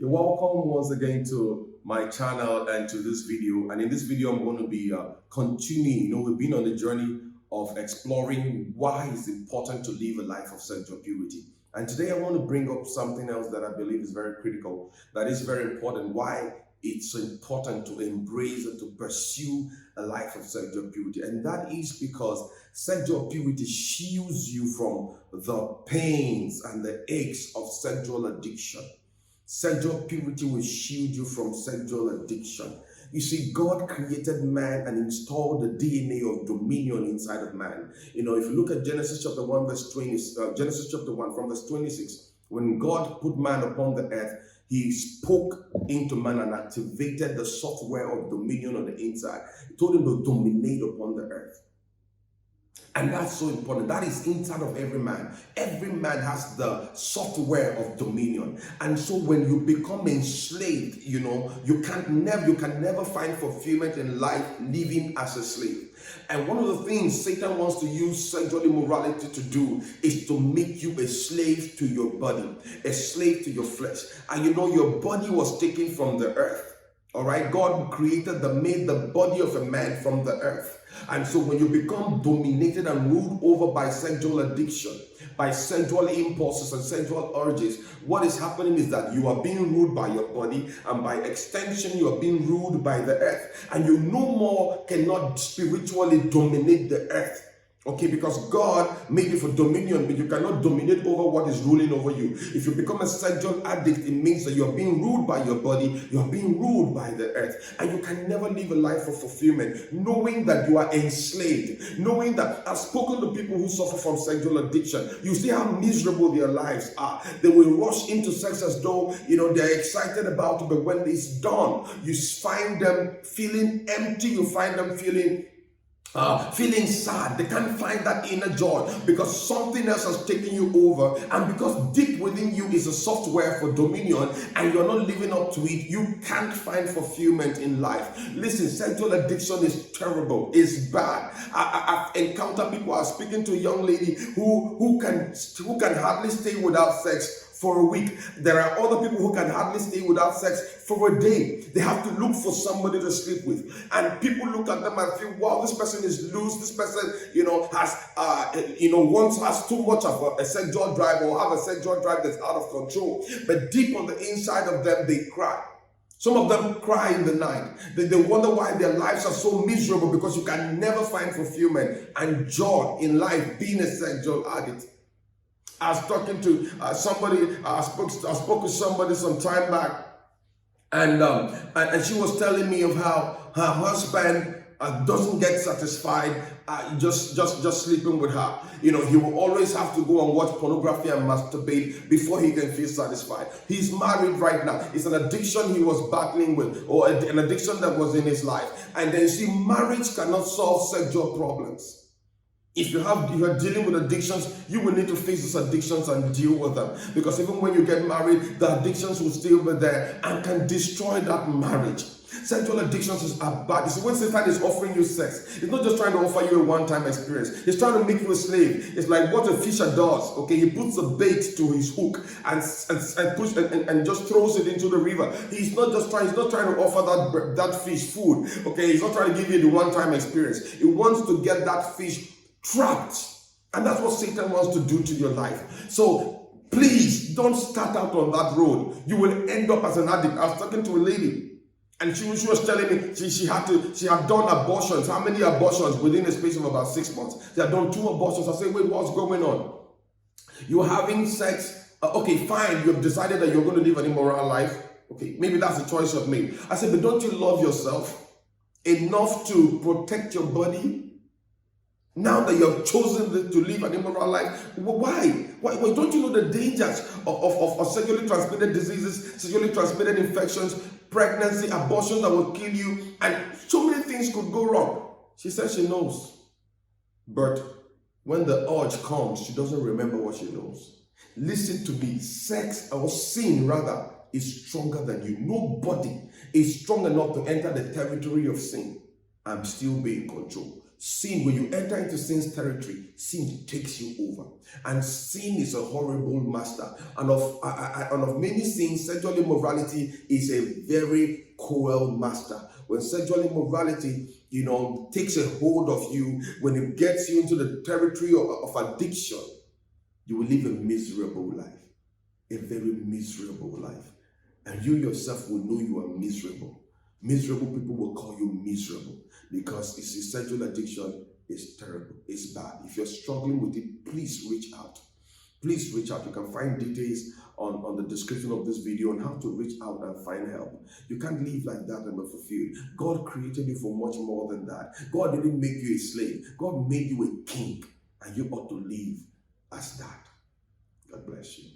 You're welcome once again to my channel and to this video. And in this video, I'm going to be continuing. We've been on the journey of exploring why it's important to live a life of sexual purity. And today I want to bring up something else that I believe is very critical, that is very important, why it's important to embrace and to pursue a life of sexual purity. And that is because sexual purity shields you from the pains and the aches of sexual addiction. Sexual purity will shield you from sexual addiction. You see, God created man and installed the DNA of dominion inside of man. If you look at Genesis chapter 1, verse 20, Genesis chapter 1 from verse 26, when God put man upon the earth, he spoke into man and activated the software of dominion on the inside. He told him to dominate upon the earth. And that's so important. That is inside of every man. Every man has the software of dominion. And so when you become enslaved, you can never find fulfillment in life living as a slave. And one of the things Satan wants to use sexual immorality to do is to make you a slave to your body, a slave to your flesh. And your body was taken from the earth. All right, God made the body of a man from the earth. And so when you become dominated and ruled over by sexual addiction, by sexual impulses and sexual urges, what is happening is that you are being ruled by your body, and by extension, you are being ruled by the earth. And you no more cannot spiritually dominate the earth. Okay, because God made you for dominion, but you cannot dominate over what is ruling over you. If you become a sexual addict, it means that you're being ruled by your body, you're being ruled by the earth, and you can never live a life of fulfillment, knowing that you are enslaved, knowing that I've spoken to people who suffer from sexual addiction. You see how miserable their lives are. They will rush into sex as though, they're excited about it, but when it's done, you find them feeling empty, you find them feeling sad. They can't find that inner joy because something else has taken you over, and because deep within you is a software for dominion and you're not living up to it, you can't find fulfillment in life. Listen, sexual addiction is terrible. It's bad. I've encountered people. I was speaking to a young lady who can hardly stay without sex for a week. There are other people who can hardly stay without sex for a day. They have to look for somebody to sleep with. And people look at them and feel, wow, this person is loose. This person, has too much of a sexual drive, or have a sexual drive that's out of control. But deep on the inside of them, they cry. Some of them cry in the night. They wonder why their lives are so miserable, because you can never find fulfillment and joy in life being a sexual addict. I was talking to somebody. I spoke to somebody some time back, and she was telling me of how her husband doesn't get satisfied just sleeping with her. He will always have to go and watch pornography and masturbate before he can feel satisfied. He's married right now. It's an addiction he was battling with, or an addiction that was in his life. And then see, marriage cannot solve sexual problems. If you are dealing with addictions, you will need to face these addictions and deal with them. Because even when you get married, the addictions will still be there and can destroy that marriage. Sexual addictions are bad. You see, when Satan is offering you sex, he's not just trying to offer you a one-time experience. He's trying to make you a slave. It's like what a fisher does. Okay, he puts a bait to his hook and just throws it into the river. He's not trying to offer that fish food. Okay, he's not trying to give you the one-time experience. He wants to get that fish trapped. And that's what Satan wants to do to your life. So please don't start out on that road. You will end up as an addict. I was talking to a lady, and she was telling me she had done abortions. How many abortions within a space of about 6 months? She had done 2 abortions. I said, wait, what's going on? You're having sex. Okay, fine. You have decided that you're going to live an immoral life. Okay, maybe that's the choice you've made. I said, but don't you love yourself enough to protect your body? Now that you have chosen to live an immoral life, why? Don't you know the dangers of sexually transmitted diseases, sexually transmitted infections, pregnancy, abortion that will kill you, and so many things could go wrong? She said she knows. But when the urge comes, she doesn't remember what she knows. Listen to me. Sex, or sin rather, is stronger than you. Nobody is strong enough to enter the territory of sin and still be in control. Sin, when you enter into sin's territory, sin takes you over. And sin is a horrible master. And of many sins, sexual immorality is a very cruel master. When sexual immorality, takes a hold of you, when it gets you into the territory of addiction, you will live a miserable life. A very miserable life. And you yourself will know you are miserable. Miserable people will call you miserable because sexual addiction is terrible. It's bad. If you're struggling with it, please reach out. Please reach out. You can find details on the description of this video on how to reach out and find help. You can't live like that and be fulfilled. God created you for much more than that. God didn't make you a slave. God made you a king, and you ought to live as that. God bless you.